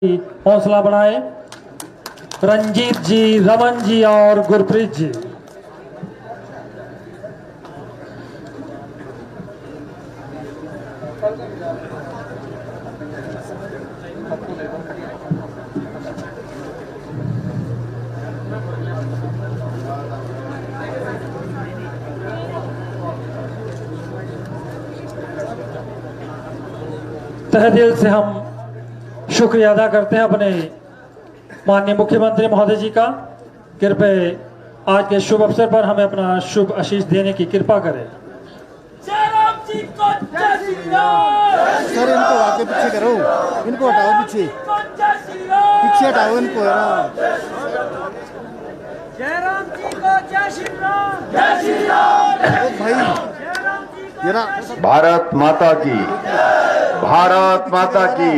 हौसला बढ़ाए। रंजीत जी, रमन जी और गुरप्रीत जी। तहे दिल से हम शुक्रिया अदा करते हैं अपने माननीय मुख्यमंत्री महोदय जी का। कृपया आज के शुभ अवसर पर हमें अपना शुभ आशीष देने की कृपा करें। जय राम जी को जय श्री राम। सर इनको आगे पीछे करो, इनको हटाओ पीछे, जय श्री राम। पीछे हटाओ इनको यार। जय राम जी को जय श्री राम। जय श्री राम। भाई जय राम जी को जरा भारत माता की, भारत माता की।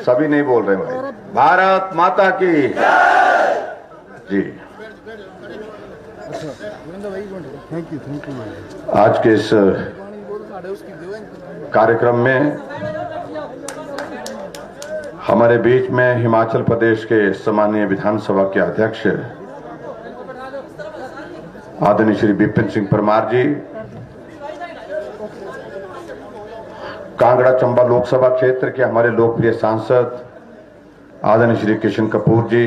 सभी नहीं बोल रहे भाई। भारत माता की जी। Thank you. आज के इस कार्यक्रम में हमारे बीच में हिमाचल प्रदेश के सम्मानीय विधानसभा के अध्यक्ष आदरणीय श्री विपिन सिंह परमार जी, कांगड़ा चंबा लोकसभा क्षेत्र के हमारे लोकप्रिय सांसद आदरणीय श्री किशन कपूर जी,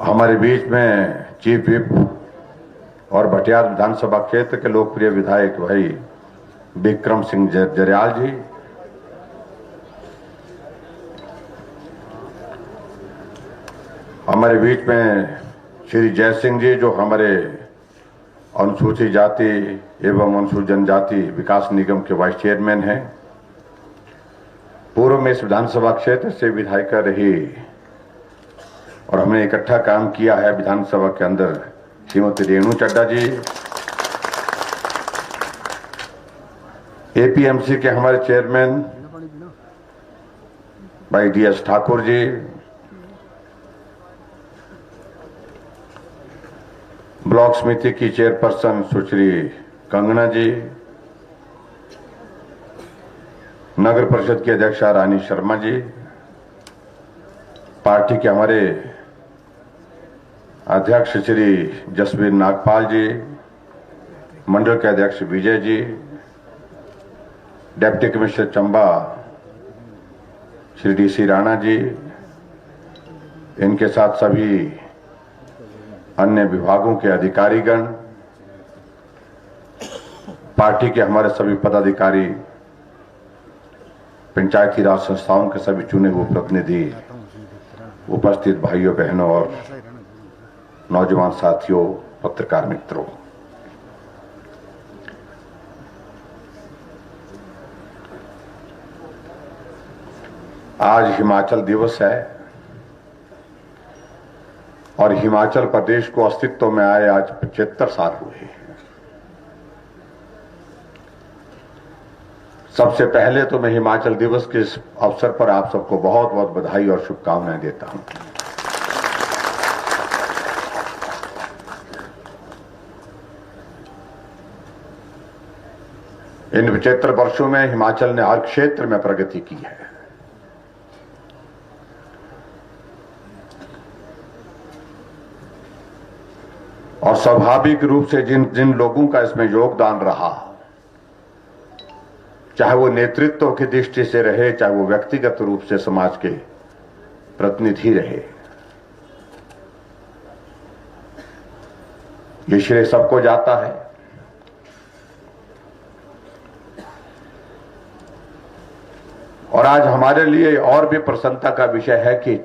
हमारे बीच में चीफ विप और भटियार विधानसभा क्षेत्र के लोकप्रिय विधायक भाई विक्रम सिंह जरयाल जी, हमारे बीच में श्री जय सिंह जी जो हमारे अनुसूचित जाति एवं अनुसूचित जनजाति विकास निगम के वाइस चेयरमैन हैं। पूर्व में इस विधानसभा क्षेत्र से विधायिका रही और हमने इकट्ठा काम किया है विधानसभा के अंदर श्रीमती रेणु चड्डा जी, एपीएमसी के हमारे चेयरमैन भाई डीएस ठाकुर जी, ब्लॉक समिति की चेयरपर्सन सुश्री कंगना जी, नगर परिषद की अध्यक्षा रानी शर्मा जी, पार्टी के हमारे अध्यक्ष श्री जसवीर नागपाल जी, मंडल के अध्यक्ष Vijay ji, deputy commissioner Chamba Shri DC Rana ji, इनके साथ सभी अन्य विभागों के अधिकारीगण, पार्टी के हमारे सभी पदाधिकारी, पंचायती राज संस्थाओं के सभी चुने हुए प्रतिनिधि, उपस्थित भाइयों बहनों और नौजवान साथियों, पत्रकार मित्रों, आज हिमाचल दिवस है और हिमाचल प्रदेश को अस्तित्व में आए आज 75 साल हुए। सबसे पहले तो मैं हिमाचल दिवस के इस अवसर पर आप सबको बहुत बहुत बधाई और शुभकामनाएं देता हूं। इन 75 वर्षों में हिमाचल ने हर क्षेत्र में प्रगति की है। और स्वाभाविक रूप से जिन जिन लोगों का इसमें योगदान रहा, चाहे वो नेतृत्व की दृष्टि से रहे, चाहे वो व्यक्तिगत रूप से समाज के प्रतिनिधि रहे, ये श्रेय सबको जाता है। और आज हमारे लिए और भी प्रसन्नता का विषय है कि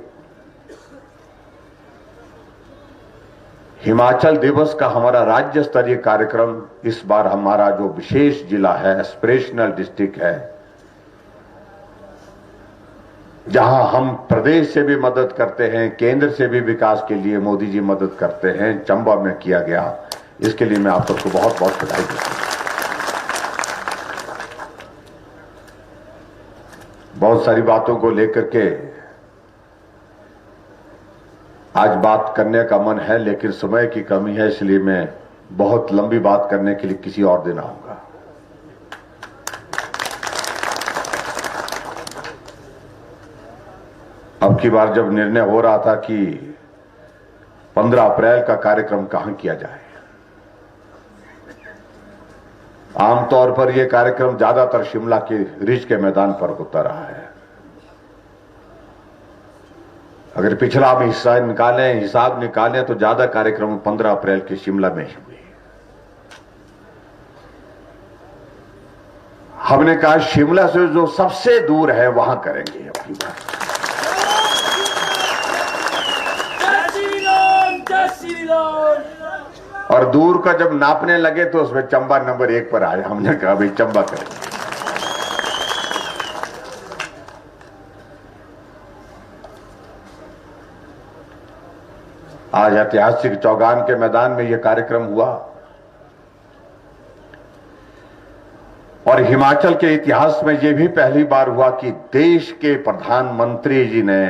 हिमाचल दिवस का हमारा राज्य स्तरीय कार्यक्रम इस बार हमारा जो विशेष जिला है, एस्पिरेशनल डिस्ट्रिक्ट है, जहां हम प्रदेश से भी मदद करते हैं, केंद्र से भी विकास के लिए मोदी जी मदद करते हैं, चंबा में किया गया। इसके लिए मैं आप सबको बहुत बहुत बधाई देता हूं। बहुत सारी बातों को लेकर के आज बात करने का मन है, लेकिन समय की कमी है, इसलिए मैं बहुत लंबी बात करने के लिए किसी और दिन आऊंगा। अब की बार जब निर्णय हो रहा था कि 15 अप्रैल का कार्यक्रम कहां किया जाए, आमतौर पर यह कार्यक्रम ज्यादातर शिमला के रिज के मैदान पर होता रहा है। अगर पिछला हम हिसाब निकालें तो ज्यादा कार्यक्रम 15 अप्रैल के शिमला में ही हुए। हमने कहा शिमला से जो सबसे दूर है वहां करेंगे अब की बार। जय श्री राम, जय श्री राम। और दूर का जब नापने लगे तो उसमें चंबा नंबर 1 पर आया। हमने कहा भाई चंबा करेंगे। आज ऐतिहासिक चौगान के मैदान में यह कार्यक्रम हुआ और हिमाचल के इतिहास में यह भी पहली बार हुआ कि देश के प्रधानमंत्री जी ने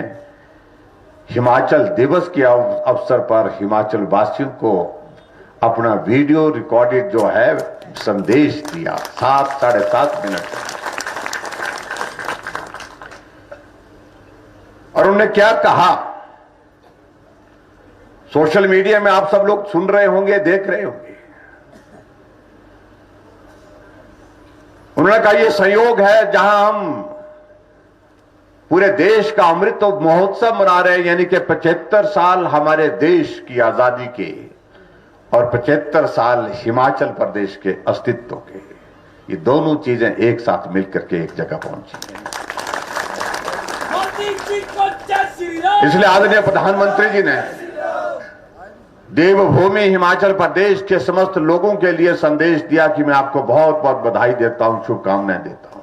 हिमाचल दिवस के अवसर पर हिमाचल वासियों को अपना वीडियो रिकॉर्डेड जो है संदेश दिया 7-7.5 मिनट। और उन्होंने क्या कहा, सोशल मीडिया में आप सब लोग सुन रहे होंगे, देख रहे होंगे। उन्होंने कहा यह संयोग है जहां हम पूरे देश का अमृत महोत्सव मना रहे हैं, यानी कि 75 साल हमारे देश की आजादी के और 75 साल हिमाचल प्रदेश के अस्तित्व के। ये दोनों चीजें एक साथ मिलकर के एक जगह पहुंची हैं। मोदी जी को जय श्री राम। इसलिए आदरणीय प्रधानमंत्री जी ने देवभूमि हिमाचल प्रदेश के समस्त लोगों के लिए संदेश दिया कि मैं आपको बहुत बहुत बधाई देता हूं, शुभकामनाएं देता हूं।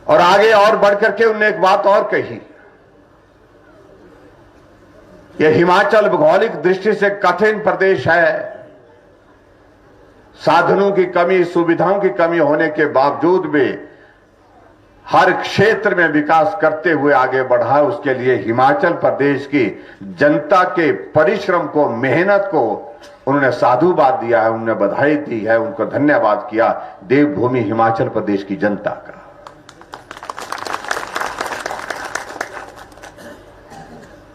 और आगे और बढ़कर के उन्होंने एक बात और कही, यह हिमाचल भौगोलिक दृष्टि से कठिन प्रदेश है। साधनों की कमी, सुविधाओं की कमी होने के बावजूद भी हर क्षेत्र में विकास करते हुए आगे बढ़ा। उसके लिए हिमाचल प्रदेश की जनता के परिश्रम को, मेहनत को उन्होंने साधुवाद दिया है, उन्होंने बधाई दी है, उनको धन्यवाद किया देवभूमि हिमाचल प्रदेश की जनता का।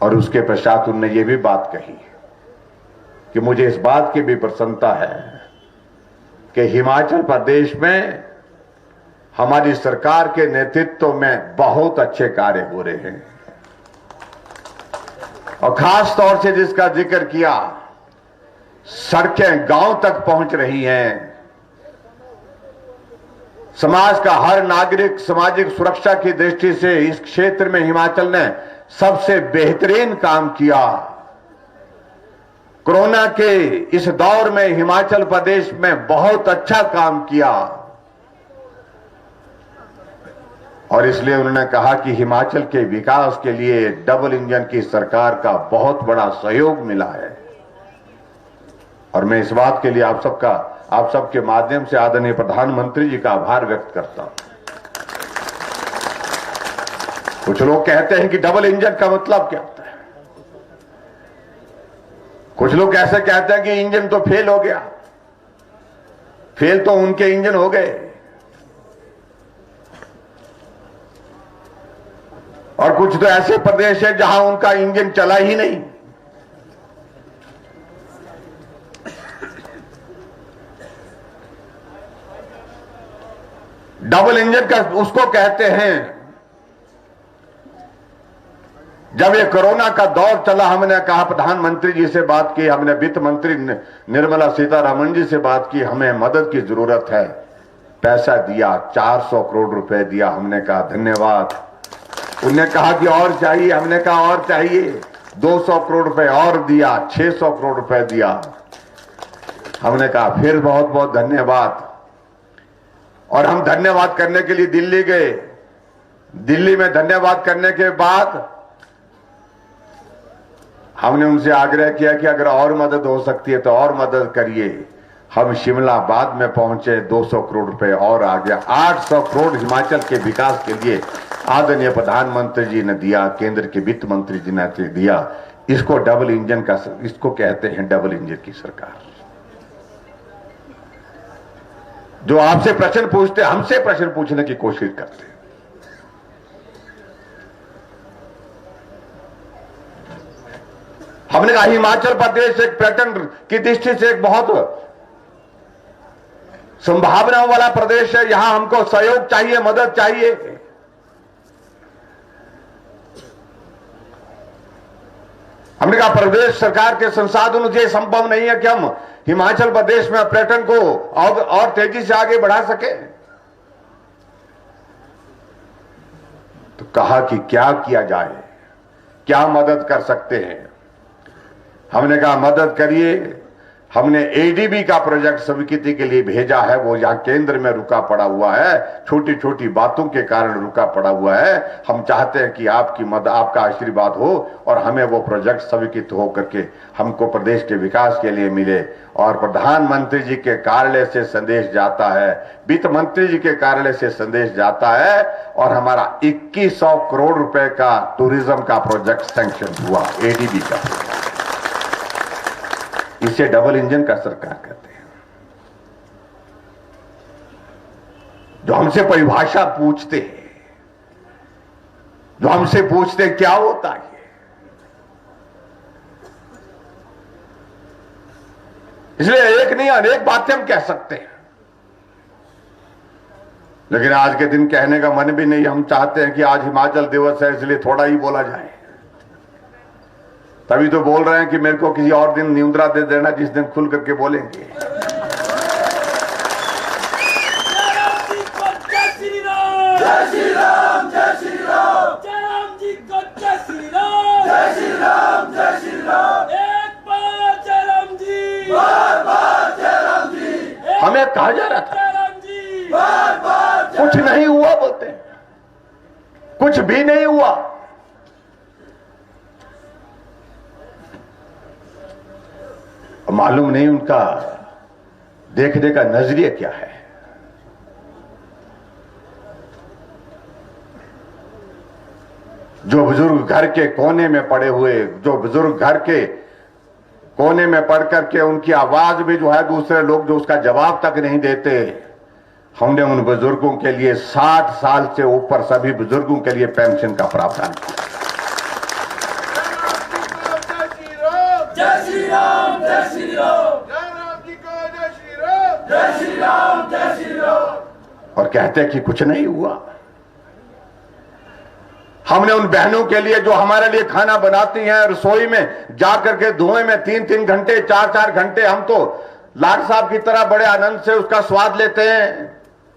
और उसके पश्चात उन्होंने ये भी बात कही कि मुझे इस बात की भी प्रसन्नता है कि हिमाचल प्रदेश में हमारी सरकार के नेतृत्व में बहुत अच्छे कार्य हो रहे हैं। और खास तौर से जिसका जिक्र किया, सड़कें गांव तक पहुंच रही हैं। समाज का हर नागरिक सामाजिक सुरक्षा की दृष्टि से इस क्षेत्र में हिमाचल ने सबसे बेहतरीन काम किया। कोरोना के इस दौर में हिमाचल प्रदेश में बहुत अच्छा काम किया। और इसलिए उन्होंने कहा कि हिमाचल के विकास के लिए डबल इंजन की सरकार का बहुत बड़ा सहयोग मिला है। और मैं इस बात के लिए आप सबके माध्यम से आदरणीय प्रधानमंत्री जी का आभार व्यक्त करता हूं। कुछ लोग कहते हैं कि डबल इंजन का मतलब क्या होता है। कुछ लोग ऐसे कहते हैं कि इंजन तो फेल हो गया। फेल तो उनके इंजन हो गए। और कुछ तो ऐसे प्रदेश है जहां उनका इंजन चला ही नहीं। डबल इंजन का उसको कहते हैं जब ये कोरोना का दौर चला, हमने कहा, प्रधानमंत्री जी से बात की, हमने वित्त मंत्री निर्मला सीतारमण जी से बात की, हमें मदद की जरूरत है। पैसा दिया, 400 करोड़ रुपए दिया। हमने कहा धन्यवाद। उन्होंने कहा कि और चाहिए, हमने कहा और चाहिए। 200 करोड़ रुपए और दिया, 600 करोड़ रुपए दिया। हमने कहा फिर बहुत बहुत धन्यवाद। और हम धन्यवाद करने के लिए दिल्ली गए। दिल्ली में धन्यवाद करने के बाद हमने उनसे आग्रह किया कि अगर और मदद हो सकती है तो और मदद करिए। हम शिमला बाद में पहुंचे, 200 करोड़ रुपए और आ गया। 800 करोड़ हिमाचल के विकास के लिए आदरणीय प्रधानमंत्री जी ने दिया, केंद्र के वित्त मंत्री जी ने दिया। इसको डबल इंजन का, इसको कहते हैं डबल इंजन की सरकार। जो आपसे प्रश्न पूछते, हमसे प्रश्न पूछने की कोशिश करते, हमने कहा हिमाचल प्रदेश एक पर्यटन की दृष्टि से एक बहुत संभावनाओं वाला प्रदेश है, यहां हमको सहयोग चाहिए, मदद चाहिए। हमने कहा प्रदेश सरकार के संसाधनों से संभव नहीं है कि हम हिमाचल प्रदेश में पर्यटन को और तेजी से आगे बढ़ा सके। तो कहा कि क्या किया जाए, क्या मदद कर सकते हैं। हमने कहा मदद करिए। हमने एडीबी का प्रोजेक्ट स्वीकृति के लिए भेजा है, वो यहां केंद्र में रुका पड़ा हुआ है, छोटी छोटी बातों के कारण रुका पड़ा हुआ है। हम चाहते हैं कि आपकी मदद, आपका आशीर्वाद हो और हमें वो प्रोजेक्ट स्वीकृत हो करके हमको प्रदेश के विकास के लिए मिले। और प्रधानमंत्री जी के कार्यालय से संदेश जाता है, वित्त मंत्री जी के कार्यालय से संदेश जाता है और हमारा 2100 करोड़ रुपए का टूरिज्म का प्रोजेक्ट सैंक्शन हुआ, एडीबी का। इसे डबल इंजन का सरकार कहते हैं। जो हमसे परिभाषा पूछते हैं, जो हमसे पूछते क्या होता है, इसलिए एक नहीं अनेक बातें हम कह सकते हैं, लेकिन आज के दिन कहने का मन भी नहीं। हम चाहते हैं कि आज हिमाचल दिवस है, इसलिए थोड़ा ही बोला जाए। तभी तो बोल रहे हैं कि मेरे को किसी और दिन निंद्रा दे देना जिस दिन खुल करके बोलेंगे। जयराम जी को जय श्री राम, जय श्री राम, जय श्री राम। जयराम जी को जय श्री राम, जय श्री राम, जय श्री राम। एक बार जयराम जी, बार बार जयराम जी। हमें कहा जा रहा था जयराम जी, बार बार। कुछ नहीं हुआ, बोलते हैं कुछ भी नहीं हुआ। मालूम नहीं उनका देखने का नजरिया क्या है। जो बुजुर्ग घर के कोने में पड़े हुए, जो बुजुर्ग घर के कोने में पड़ करके उनकी आवाज भी जो है दूसरे लोग जो उसका जवाब तक नहीं देते, हमने उन बुजुर्गों के लिए 60 साल से ऊपर सभी बुजुर्गों के लिए पेंशन का प्रावधान किया। जय श्री राम, जय श्री राम। जयराम जी को जय श्री राम, जय श्री राम, जय श्री राम। और कहते हैं कि कुछ नहीं हुआ। हमने उन बहनों के लिए जो हमारे लिए खाना बनाती हैं, रसोई में जाकर के धुएं में 3-3 घंटे 4-4 घंटे, हम तो लाट साहब की तरह बड़े आनंद से उसका स्वाद लेते हैं,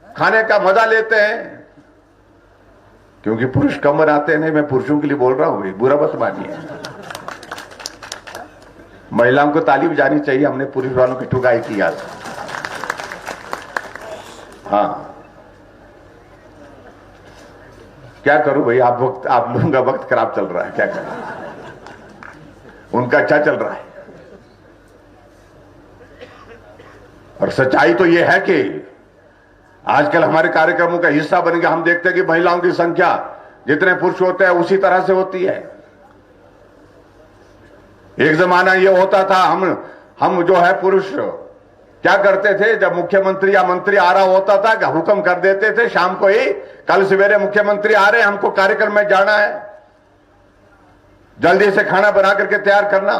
खाने का मजा लेते हैं, क्योंकि पुरुष कम बनाते नहीं। मैं पुरुषों के लिए बोल रहा हूं, बुरा मत मानिए। महिलाओं को ताली बजानी चाहिए, हमने पुरुष वालों की ठुकाई की आज। हाँ, क्या करूं भाई, आप लोगों का वक्त खराब चल रहा है, क्या करें, उनका अच्छा चल रहा है। और सच्चाई तो यह है कि आजकल हमारे कार्यक्रमों का हिस्सा बन गया। हम देखते हैं कि महिलाओं की संख्या जितने पुरुष होते हैं उसी तरह से होती है। एक जमाना ये होता था, हम जो है पुरुष क्या करते थे, जब मुख्यमंत्री या मंत्री आ रहा होता था कि हुक्म कर देते थे शाम को ही, कल सवेरे मुख्यमंत्री आ रहे हैं, हमको कार्यक्रम में जाना है, जल्दी से खाना बना करके तैयार करना।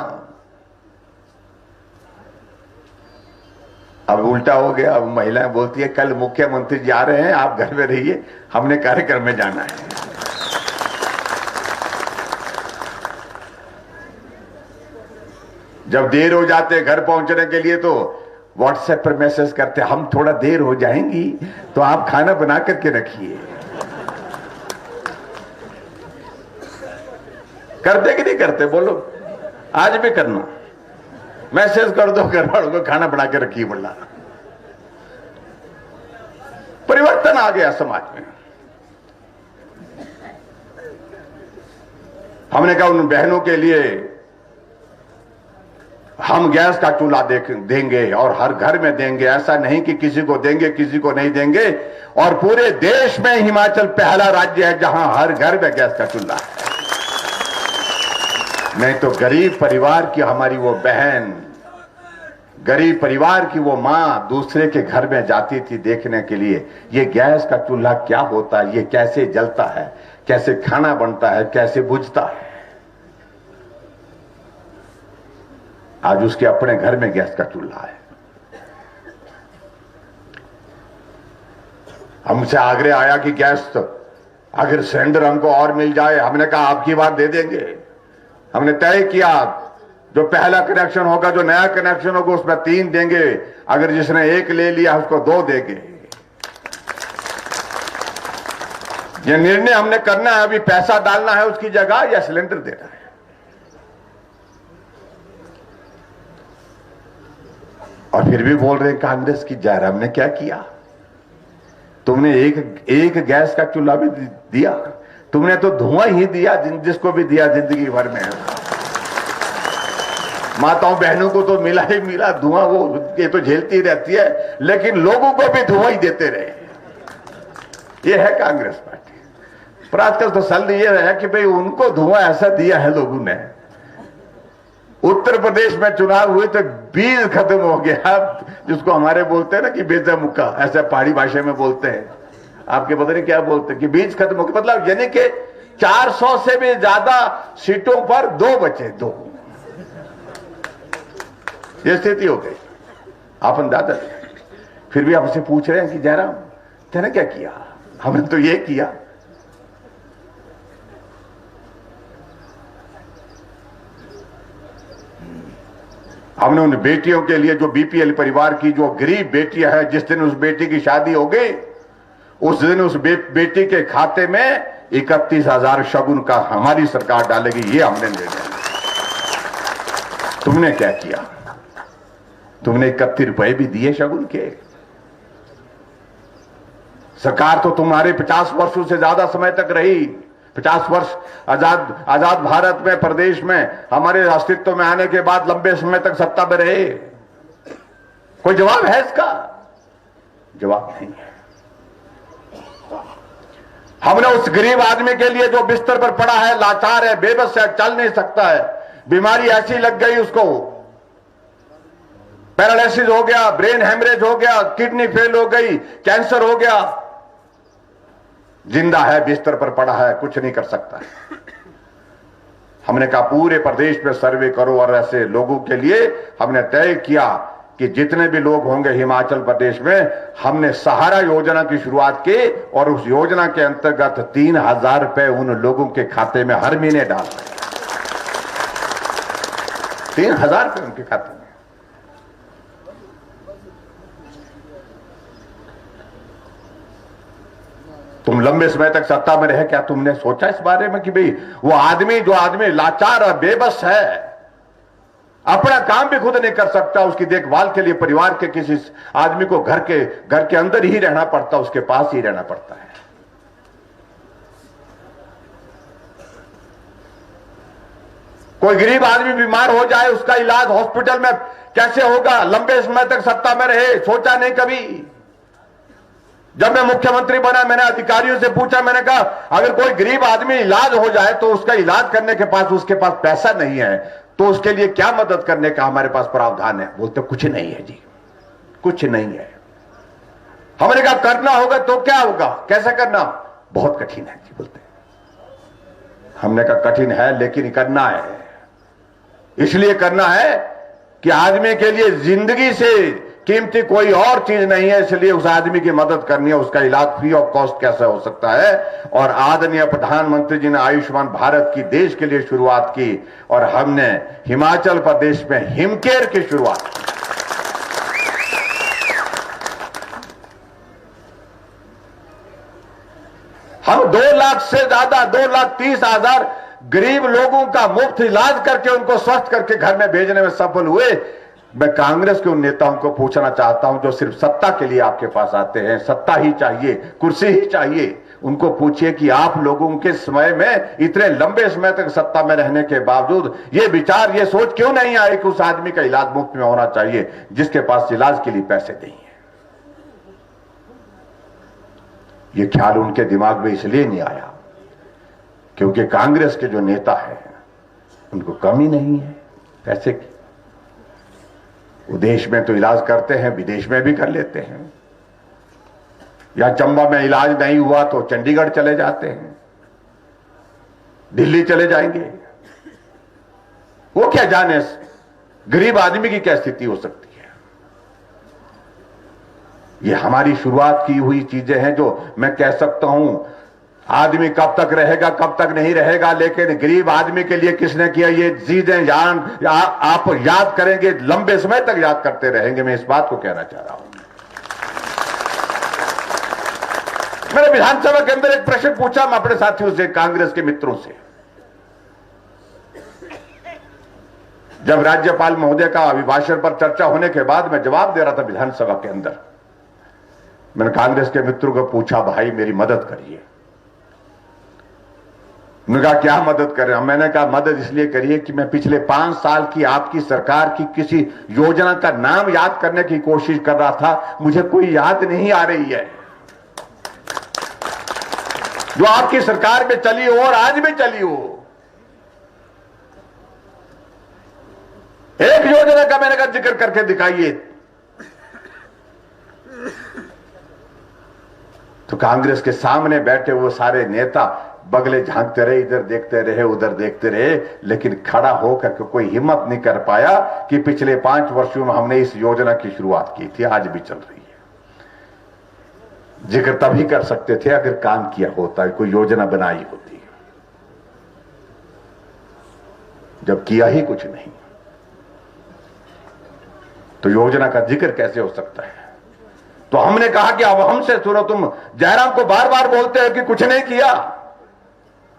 अब उल्टा हो गया, अब महिलाएं बोलती है कल मुख्यमंत्री जी आ रहे हैं, आप घर में रहिए, हमने कार्यक्रम में जाना है। जब देर हो जाते घर पहुंचने के लिए तो व्हाट्सएप पर मैसेज करते, हम थोड़ा देर हो जाएंगी तो आप खाना बना करके रखिए। करते कि नहीं करते बोलो, आज भी करना, मैसेज कर दो घर वालों को, खाना बना के रखिए। बोला परिवर्तन आ गया समाज में। हमने कहा उन बहनों के लिए हम गैस का चूल्हा देंगे और हर घर में देंगे, ऐसा नहीं कि किसी को देंगे किसी को नहीं देंगे। और पूरे देश में हिमाचल पहला राज्य है जहां हर घर में गैस का चूल्हा है। नहीं तो गरीब परिवार की हमारी वो बहन, गरीब परिवार की वो मां दूसरे के घर में जाती थी देखने के लिए ये गैस का चूल्हा क्या होता है, ये कैसे जलता है, कैसे खाना बनता है, कैसे बुझता है। आज उसके अपने घर में गैस का चूल्हा है। हमसे आग्रह आया कि गैस तो अगर सिलेंडर हमको और मिल जाए, हमने कहा आपकी बात दे देंगे। हमने तय किया जो पहला कनेक्शन होगा, जो नया कनेक्शन होगा उसमें 3 देंगे, अगर जिसने 1 ले लिया उसको 2 देंगे। यह निर्णय हमने करना है, अभी पैसा डालना है उसकी जगह या सिलेंडर देना है। और फिर भी बोल रहे हैं कांग्रेस की जयराम ने क्या किया? तुमने एक गैस का चूल्हा भी दिया, तुमने तो धुआं ही दिया जिसको भी दिया जिंदगी भर में। माताओं बहनों को तो मिला ही मिला धुआं, वो ये तो झेलती रहती है, लेकिन लोगों को भी धुआं ही देते रहे। ये है कांग्रेस पार्टी। पर आजकल तो सल ये है कि भाई उनको धुआं ऐसा दिया है लोगों ने। उत्तर प्रदेश में चुनाव हुए तो बीज खत्म हो गया, जिसको हमारे बोलते हैं ना कि बेजा मुक्का, ऐसा पहाड़ी भाषा में बोलते हैं। आपके पता नहीं क्या बोलते हैं कि बीज खत्म हो गया, मतलब यानी कि 400 से भी ज्यादा सीटों पर 2 बचे, 2। ये स्थिति हो गई। आप अंदाजा, फिर भी हमसे पूछ रहे हैं कि जयराम तेने क्या किया? हमने तो ये किया। हमने उन बेटियों के लिए जो बीपीएल परिवार की जो गरीब बेटियां हैं, जिस दिन उस बेटी की शादी हो गई उस दिन उस बेटी के खाते में 31,000 शगुन का हमारी सरकार डालेगी, ये हमने निर्णय लिया। तुमने क्या किया? तुमने 31 रुपए भी दिए शगुन के। सरकार तो तुम्हारे 50 वर्षों से ज्यादा समय तक रही। 50 वर्ष आजाद भारत में, प्रदेश में हमारे अस्तित्व में आने के बाद लंबे समय तक सत्ता में रहे। कोई जवाब है इसका? जवाब नहीं है। हमने उस गरीब आदमी के लिए जो बिस्तर पर पड़ा है, लाचार है, बेबस है, चल नहीं सकता है, बीमारी ऐसी लग गई उसको, पैरालिसिस हो गया, ब्रेन हेमरेज हो गया, किडनी फेल हो गई, कैंसर हो गया, जिंदा है, बिस्तर पर पड़ा है, कुछ नहीं कर सकता है। हमने कहा पूरे प्रदेश में सर्वे करो, और ऐसे लोगों के लिए हमने तय किया कि जितने भी लोग होंगे हिमाचल प्रदेश में, हमने सहारा योजना की शुरुआत की, और उस योजना के अंतर्गत 3,000 रुपए उन लोगों के खाते में हर महीने डाल रहे। 3,000 रुपए उनके खाते में। तुम लंबे समय तक सत्ता में रहे, क्या तुमने सोचा इस बारे में कि भाई वो आदमी जो आदमी लाचार और बेबस है, अपना काम भी खुद नहीं कर सकता, उसकी देखभाल के लिए परिवार के किसी आदमी को घर के अंदर ही रहना पड़ता, उसके पास ही रहना पड़ता है। कोई गरीब आदमी बीमार हो जाए, उसका इलाज हॉस्पिटल में कैसे होगा? लंबे समय तक सत्ता में रहे, सोचा नहीं कभी। जब मैं मुख्यमंत्री बना, मैंने अधिकारियों से पूछा, मैंने कहा अगर कोई गरीब आदमी इलाज हो जाए तो उसका इलाज करने के पास उसके पास पैसा नहीं है, तो उसके लिए क्या मदद करने का हमारे पास प्रावधान है? बोलते कुछ नहीं है जी, कुछ नहीं है। हमने कहा करना होगा तो क्या होगा, कैसे करना? बहुत कठिन है जी, बोलते। हमने कहा कठिन है लेकिन करना है। इसलिए करना है कि आदमी के लिए जिंदगी से कीमती कोई और चीज नहीं है, इसलिए उस आदमी की मदद करनी है। उसका इलाज फ्री ऑफ कॉस्ट कैसे हो सकता है? और आदरणीय प्रधानमंत्री जी ने आयुष्मान भारत की देश के लिए शुरुआत की, और हमने हिमाचल प्रदेश में हिमकेयर की शुरुआत की। हम 2 लाख से ज्यादा 2,30,000 गरीब लोगों का मुफ्त इलाज करके उनको स्वस्थ करके घर में भेजने में सफल हुए। मैं कांग्रेस के उन नेताओं को पूछना चाहता हूं जो सिर्फ सत्ता के लिए आपके पास आते हैं, सत्ता ही चाहिए, कुर्सी ही चाहिए, उनको पूछिए कि आप लोगों के समय में, इतने लंबे समय तक सत्ता में रहने के बावजूद ये विचार, ये सोच क्यों नहीं आई कि उस आदमी का इलाज मुफ्त में होना चाहिए जिसके पास इलाज के लिए पैसे नहीं है? ये ख्याल उनके दिमाग में इसलिए नहीं आया क्योंकि कांग्रेस के जो नेता है उनको कमी नहीं है पैसे की। वो देश में तो इलाज करते हैं, विदेश में भी कर लेते हैं, या चंबा में इलाज नहीं हुआ तो चंडीगढ़ चले जाते हैं, दिल्ली चले जाएंगे। वो क्या जाने गरीब आदमी की क्या स्थिति हो सकती है। ये हमारी शुरुआत की हुई चीजें हैं जो मैं कह सकता हूं आदमी कब तक रहेगा कब तक नहीं रहेगा, लेकिन गरीब आदमी के लिए किसने किया ये चीजें आप याद करेंगे, लंबे समय तक याद करते रहेंगे। मैं इस बात को कहना चाह रहा हूं। मैंने विधानसभा के अंदर एक प्रश्न पूछा मैं अपने साथियों से, कांग्रेस के मित्रों से, जब राज्यपाल महोदय का अभिभाषण पर चर्चा होने के बाद मैं जवाब दे रहा था विधानसभा के अंदर। मैंने कांग्रेस के मित्रों को पूछा, भाई मेरी मदद करिए। उन्होंने कहा क्या मदद कर रहे हैं? मैंने कहा मदद इसलिए करिए कि मैं पिछले 5 साल की आपकी सरकार की किसी योजना का नाम याद करने की कोशिश कर रहा था, मुझे कोई याद नहीं आ रही है जो आपकी सरकार में चली हो और आज भी चली हो। एक योजना का मैंने कहा जिक्र करके दिखाइए। तो कांग्रेस के सामने बैठे वो सारे नेता बगले झांकते रहे, इधर देखते रहे उधर देखते रहे, लेकिन खड़ा होकर के कोई हिम्मत नहीं कर पाया कि पिछले 5 वर्षों में हमने इस योजना की शुरुआत की थी, आज भी चल रही है। जिक्र तभी कर सकते थे अगर काम किया होता, कोई योजना बनाई होती, जब किया ही कुछ नहीं तो योजना का जिक्र कैसे हो सकता है। तो हमने कहा कि अब हमसे सुनो, तुम जयराम को बार बार बोलते हो कि कुछ नहीं किया।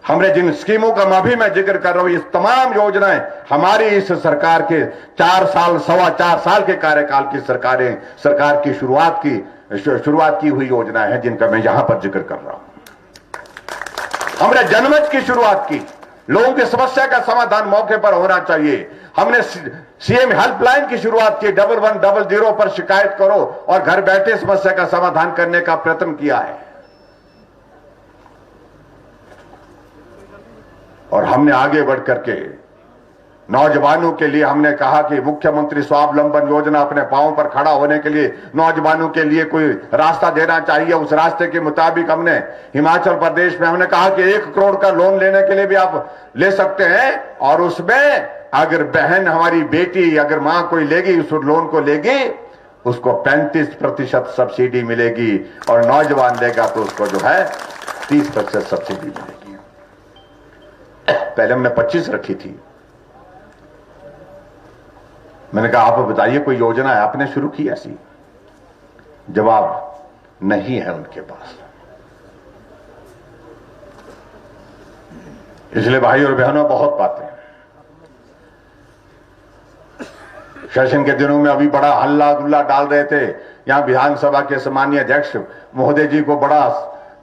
हमने जिन स्कीमों का मैं जिक्र कर रहा हूं, ये तमाम योजनाएं हमारी इस सरकार के 4 साल 4.25 साल के कार्यकाल की सरकार की शुरुआत की हुई योजनाएं हैं जिनका मैं यहां पर जिक्र कर रहा हूं। हमने जनमंच की शुरुआत की, लोगों की समस्या का समाधान मौके पर होना चाहिए। हमने सीएम हेल्पलाइन की शुरुआत की, 1100 पर शिकायत करो और घर बैठे समस्या का समाधान करने का प्रयत्न किया है। और हमने आगे बढ़ करके नौजवानों के लिए हमने कहा कि मुख्यमंत्री स्वावलंबन योजना, अपने पांव पर खड़ा होने के लिए नौजवानों के लिए कोई रास्ता देना चाहिए। उस रास्ते के मुताबिक हमने हिमाचल प्रदेश में हमने कहा कि 1 करोड़ का लोन लेने के लिए भी आप ले सकते हैं, और उसमें अगर बहन हमारी बेटी अगर मां कोई लेगी उस लोन को लेगी, उसको 35% सब्सिडी मिलेगी, और नौजवान लेगा तो उसको जो है 30% सब्सिडी मिलेगी। पहले हमने 25 रखी थी। मैंने कहा आप बताइए कोई योजना है आपने शुरू की ऐसी? जवाब नहीं है उनके पास। इसलिए भाई और बहनों, बहुत बातें सेशन के दिनों में अभी बड़ा हल्ला गुल्ला डाल रहे थे। यहां विधानसभा के सम्माननीय अध्यक्ष महोदय जी को बड़ा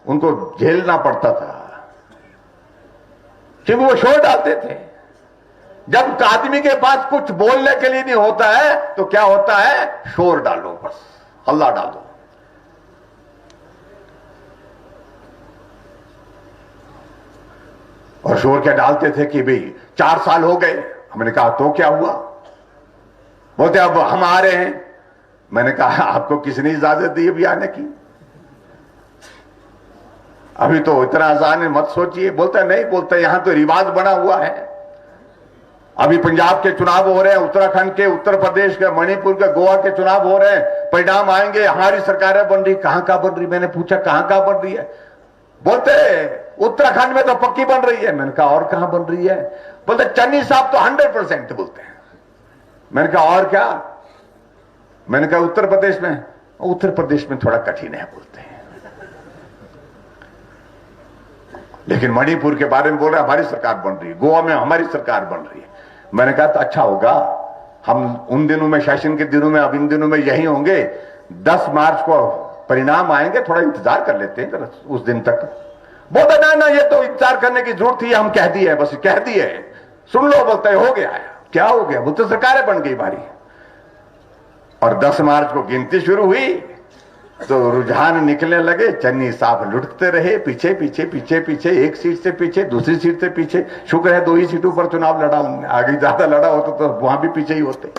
उनको झेलना पड़ता था क्योंकि वो शोर डालते थे। जब आदमी के पास कुछ बोलने के लिए नहीं होता है तो क्या होता है, शोर डालो, बस हल्ला डालो। और शोर क्या डालते थे कि भाई 4 साल हो गए। हमने कहा तो क्या हुआ? बोलते अब हम आ रहे हैं। मैंने कहा आपको किसने इजाजत दी अभी आने की? अभी तो इतना आसान है, मत सोचिए। बोलता नहीं, बोलता यहां तो रिवाज बना हुआ है। अभी पंजाब के चुनाव हो रहे हैं, उत्तराखंड के, उत्तर प्रदेश के, मणिपुर के, गोवा के चुनाव हो रहे हैं, परिणाम आएंगे, हमारी सरकारें बन रही। कहां का बन रही? मैंने पूछा कहां बन रही है? बोलते उत्तराखंड में तो पक्की बन रही है। मैंने कहा और कहां बन रही है? बोलते चन्नी साहब तो 100% बोलते हैं। मैंने कहा और क्या? मैंने कहा उत्तर प्रदेश में। उत्तर प्रदेश में थोड़ा कठिन है बोलते हैं, लेकिन मणिपुर के बारे में बोल रहे हैं हमारी सरकार बन रही है, गोवा में हमारी सरकार बन रही है। मैंने कहा तो अच्छा होगा, हम उन दिनों में, सेशन के दिनों में, अब इन दिनों में यही होंगे। 10 मार्च को परिणाम आएंगे, थोड़ा इंतजार कर लेते हैं उस दिन तक। बोलते ना ये तो इंतजार करने की जरूरत थी, हम कह दिए, बस कह दिए, सुन लो। बोलते हो गया है। क्या हो गया? बोलते सरकारें बन गई हमारी। और 10 मार्च को गिनती शुरू हुई तो रुझान निकलने लगे। चन्नी साहब लुढ़कते रहे, पीछे पीछे पीछे पीछे, एक सीट से पीछे, दूसरी सीट से पीछे। शुक्र है 2 ही सीटों पर चुनाव लड़ा उन्होंने, आगे ज्यादा लड़ा होता तो वहां भी पीछे ही होते।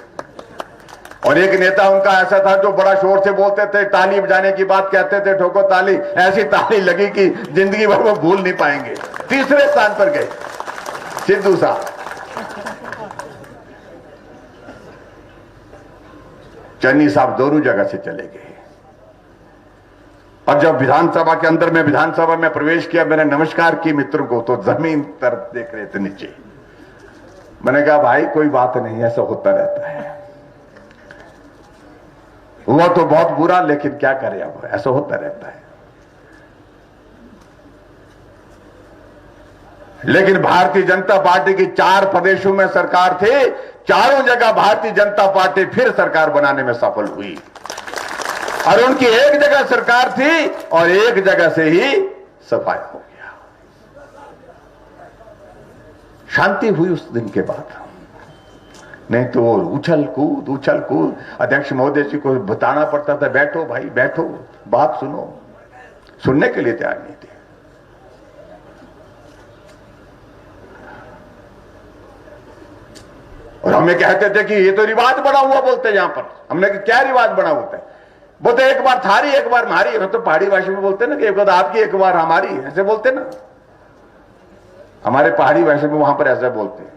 और एक नेता उनका ऐसा था जो बड़ा शोर से बोलते थे, ताली बजाने की बात कहते थे, ठोको ताली। ऐसी ताली लगी कि जिंदगी भर वो भूल नहीं पाएंगे। 3रे स्थान पर गए सिद्धू साहब। चन्नी साहब दोनों जगह से चले गए। और जब विधानसभा के अंदर में विधानसभा में प्रवेश किया, मैंने नमस्कार की मित्रों को, तो जमीन तरफ देख रहे थे नीचे। मैंने कहा भाई कोई बात नहीं, ऐसा होता रहता है। हुआ तो बहुत बुरा, लेकिन क्या करें, अब ऐसा होता रहता है। लेकिन भारतीय जनता पार्टी की 4 प्रदेशों में सरकार थी, चारों जगह भारतीय जनता पार्टी फिर सरकार बनाने में सफल हुई। और उनकी एक जगह सरकार थी और एक जगह से ही सफाई हो गया। शांति हुई उस दिन के बाद। नहीं तो उछल कूद अध्यक्ष महोदय जी को बताना पड़ता था, बैठो भाई बैठो, बात सुनो। सुनने के लिए तैयार नहीं थे। और हमें कहते थे कि ये तो रिवाज बना हुआ बोलते हैं यहां पर। हमने कहा क्या रिवाज बना होता है? बोलते एक बार थारी एक बार मारी। तो पहाड़ी भाषा में बोलते ना कि एक बार आपकी एक बार हमारी, ऐसे बोलते ना हमारे पहाड़ी भाषा में, वहां पर ऐसा बोलते हैं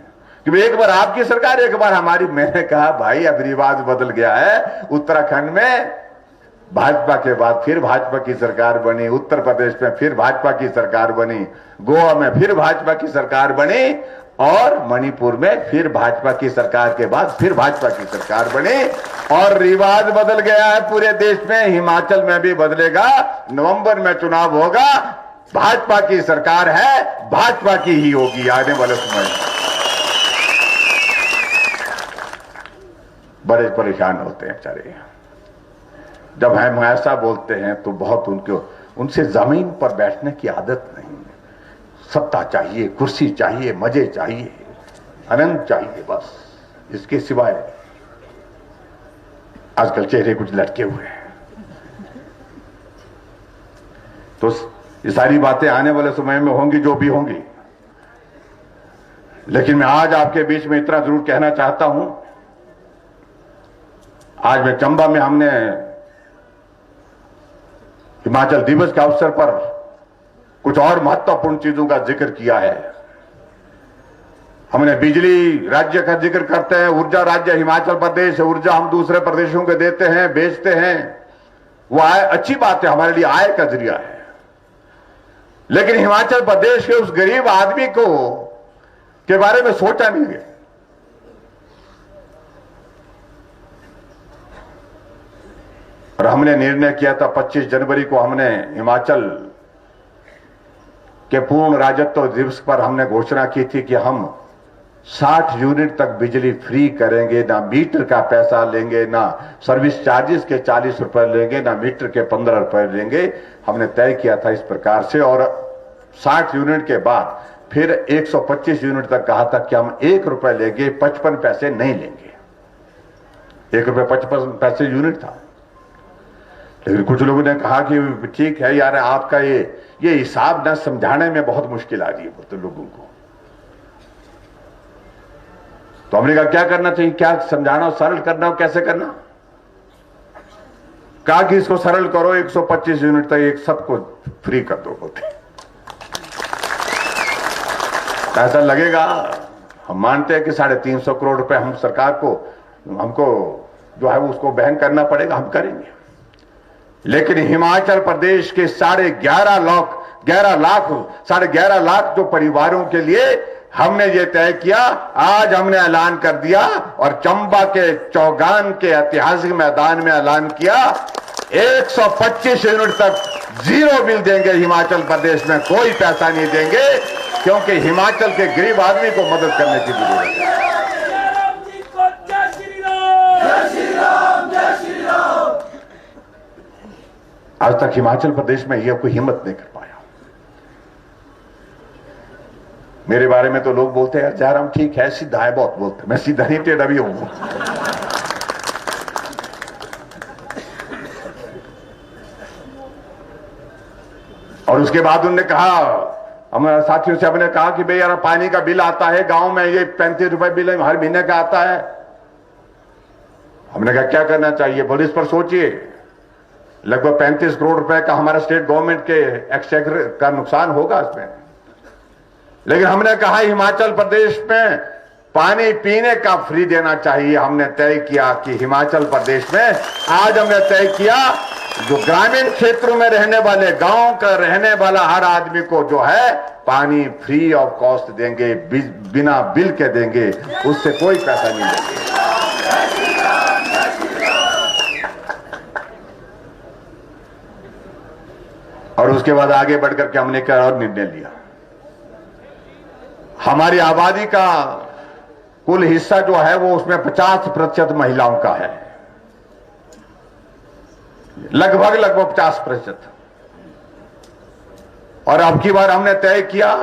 कि एक बार आपकी सरकार एक बार हमारी। मैंने कहा भाई अब रिवाज बदल गया है। उत्तराखंड में भाजपा के बाद फिर भाजपा की सरकार बनी, उत्तर प्रदेश में फिर भाजपा की सरकार बनी, गोवा में फिर भाजपा की सरकार बनी, और मणिपुर में फिर भाजपा की सरकार के बाद फिर भाजपा की सरकार बनी। और रिवाज बदल गया है पूरे देश में, हिमाचल में भी बदलेगा। नवंबर में चुनाव होगा, भाजपा की सरकार है, भाजपा की ही होगी आने वाले समय में। बड़े परेशान होते हैं बेचारे जब हम ऐसा बोलते हैं, तो बहुत उनसे जमीन पर बैठने की आदत नहीं। सत्ता चाहिए, कुर्सी चाहिए, मजे चाहिए, आनंद चाहिए, बस इसके सिवाय। आजकल चेहरे कुछ लटके हुए हैं। तो ये सारी बातें आने वाले समय में होंगी, जो भी होंगी। लेकिन मैं आज आपके बीच में इतना जरूर कहना चाहता हूं। आज में चंबा में हमने हिमाचल दिवस के अवसर पर कुछ और महत्वपूर्ण चीजों का जिक्र किया है। हमने बिजली राज्य का जिक्र करते हैं, ऊर्जा राज्य हिमाचल प्रदेश है, ऊर्जा हम दूसरे प्रदेशों को देते हैं, बेचते हैं। वो आय अच्छी बात है, हमारे लिए आय का जरिया है। लेकिन हिमाचल प्रदेश के उस गरीब आदमी को के बारे में सोचा नहीं गया। और हमने निर्णय किया था 25 जनवरी को हमने हिमाचल के पूर्ण राज्यत्व दिवस पर हमने घोषणा की थी कि हम 60 यूनिट तक बिजली फ्री करेंगे, ना मीटर का पैसा लेंगे, ना सर्विस चार्जेस के 40 रुपए लेंगे, ना मीटर के 15 रुपए लेंगे। हमने तय किया था इस प्रकार से। और 60 यूनिट के बाद फिर 125 यूनिट तक कहा था कि हम 1 रुपए लेंगे, 55 पैसे नहीं लेंगे। 1 रुपए 55 पैसे यूनिट था। लेकिन कुछ लोगों ने कहा कि ठीक है यार, आपका ये हिसाब ना समझाने में बहुत मुश्किल आ रही है बोलते लोगों को। तो हमने कहा क्या करना चाहिए, क्या समझाना, सरल करना हो, कैसे करना। कहा कि इसको सरल करो, 125 यूनिट तक एक सबको फ्री कर दो बोलते। ऐसा लगेगा, हम मानते हैं कि 350 करोड़ रुपए हम सरकार को, हमको जो है उसको बहन करना पड़ेगा, हम करेंगे। लेकिन हिमाचल प्रदेश के 11.5 लाख जो परिवारों के लिए हमने ये तय किया, आज हमने ऐलान कर दिया और चंबा के चौगान के ऐतिहासिक मैदान में ऐलान किया 125 यूनिट तक जीरो बिल देंगे। हिमाचल प्रदेश में कोई पैसा नहीं देंगे, क्योंकि हिमाचल के गरीब आदमी को मदद करने की जरूरत है। आज तक हिमाचल प्रदेश में यह कोई हिम्मत नहीं कर पाया। मेरे बारे में तो लोग बोलते हैं जयराम ठीक है, सीधा है, बहुत बोलते, मैं सीधा नहीं टेढ़ा भी हूं। और उसके बाद उन्होंने कहा, हमारे साथियों से हमने कहा कि भाई यार पानी का बिल आता है गांव में, ये 35 रुपए बिल हर महीने का आता है। हमने कहा क्या करना चाहिए, बोले इस पर सोचिए। लगभग 35 करोड़ रुपए का हमारा स्टेट गवर्नमेंट के एक्सचेकर का नुकसान होगा इसमें। लेकिन हमने कहा हिमाचल प्रदेश में पानी पीने का फ्री देना चाहिए। हमने तय किया कि हिमाचल प्रदेश में आज हमने तय किया जो ग्रामीण क्षेत्रों में रहने वाले, गांव का रहने वाला हर आदमी को जो है पानी फ्री ऑफ कॉस्ट देंगे, बिना बिल के देंगे, उससे कोई पैसा नहीं देंगे। और उसके बाद आगे बढ़कर के हमने क्या और निर्णय लिया, हमारी आबादी का कुल हिस्सा जो है वो उसमें 50% महिलाओं का है, लगभग 50%। और अब की बार हमने तय किया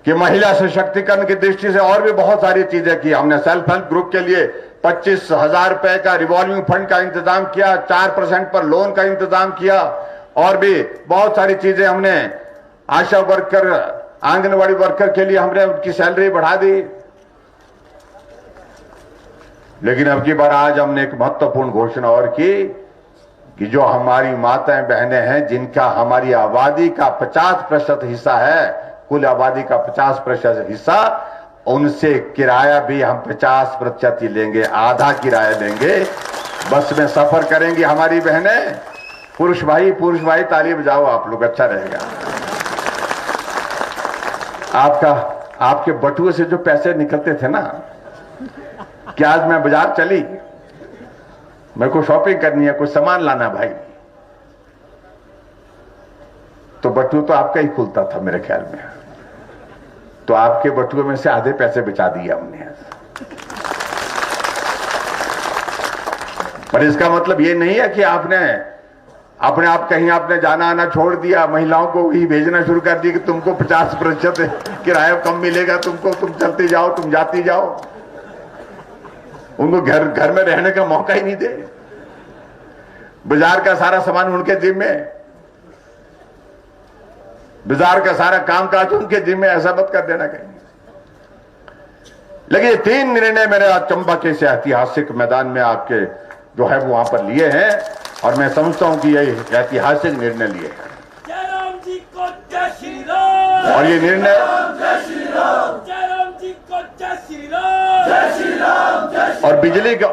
कि महिला सशक्तिकरण की दृष्टि से और भी बहुत सारी चीजें की। हमने सेल्फ हेल्प ग्रुप के लिए 25,000 रुपए का रिवॉल्विंग फंड का इंतजाम किया, 4% पर लोन का इंतजाम किया, और भी बहुत सारी चीजें हमने। आशा वर्कर, आंगनवाड़ी वर्कर के लिए हमने उनकी सैलरी बढ़ा दी। लेकिन अब की बार आज हमने एक महत्वपूर्ण घोषणा और की कि जो हमारी माताएं बहनें हैं, जिनका हमारी आबादी का 50% हिस्सा है, कुल आबादी का 50% हिस्सा, उनसे किराया भी हम 50% ही लेंगे, आधा किराया लेंगे। बस में सफर करेंगी हमारी बहनें। पुरुष भाई ताली बजाओ आप लोग, अच्छा रहेगा। आपके बटुए से जो पैसे निकलते थे ना, कि आज मैं बाजार चली, मेरे को शॉपिंग करनी है, कोई सामान लाना भाई, तो बटुआ तो आपका ही खुलता था मेरे ख्याल में, तो आपके बटुए में से आधे पैसे बचा दिए हमने। पर इसका मतलब ये नहीं है कि आपने अपने आप कहीं आपने जाना आना छोड़ दिया, महिलाओं को ही भेजना शुरू कर दिया कि तुमको 50% किराया कम मिलेगा, तुमको, तुम चलती जाओ, तुम जाती जाओ। उनको घर में रहने का मौका ही नहीं दे। बाजार का सारा सामान उनके जिम्मे, बाजार का सारा कामकाज उनके जिम्मे, ऐसा मत कर देना कहीं। लेकिन ये 3 निर्णय मेरे आज चंबा के इस ऐतिहासिक मैदान में आपके जो है वो वहां पर लिए हैं, और मैं समझता हूं कि ये ऐतिहासिक निर्णय लिए हैं। जय राम जी को जय श्री राम। और ये निर्णय, जय श्री राम। जय राम जी को जय श्री राम। जय श्री राम। और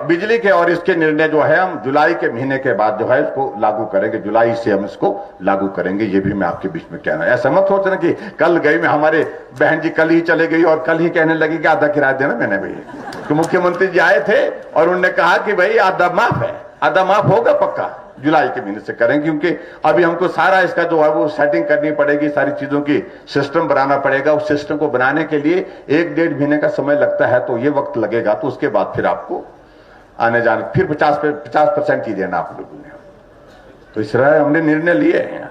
बिजली के और इसके निर्णय जो है हम जुलाई के महीने के बाद जो है इसको लागू करेंगे, जुलाई से हम इसको लागू करेंगे। ये भी मैं आपके बीच में कहना है। ऐसा मत सोचना कि कल गई में हमारे बहन जी कल ही चले गई और कल ही कहने लगी कि आधा किराया देना मैंने भैया। तो मुख्यमंत्री जी आए थे और उन्होंने कहा कि भाई आधा माफ है, आधा माफ होगा पक्का, जुलाई के महीने से करेंगे, क्योंकि अभी हमको सारा इसका जो है वो सेटिंग करनी पड़ेगी, सारी चीजों की सिस्टम बनाना पड़ेगा। उस सिस्टम को बनाने के लिए 1-1.5 महीने का समय लगता है, तो ये वक्त लगेगा। तो उसके बाद फिर आपको आने जाने फिर 50% ही देना आप लोगों ने। तो इस तरह हमने निर्णय लिए हैं।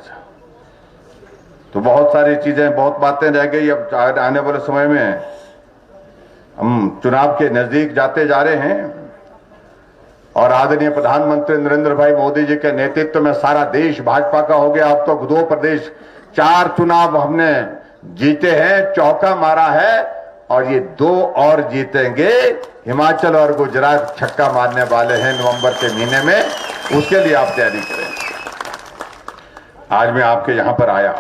तो बहुत सारी चीजें, बहुत बातें रह गई। अब आने वाले समय में हम चुनाव के नजदीक जाते जा रहे हैं, और आदरणीय प्रधानमंत्री नरेंद्र भाई मोदी जी के नेतृत्व में सारा देश भाजपा का हो गया। अब तो 2 प्रदेश 4 चुनाव हमने जीते हैं, चौका मारा है, और ये 2 और जीतेंगे। हिमाचल और गुजरात छक्का मारने वाले हैं नवंबर के महीने में, उसके लिए आप तैयारी करें। आज मैं आपके यहां पर आया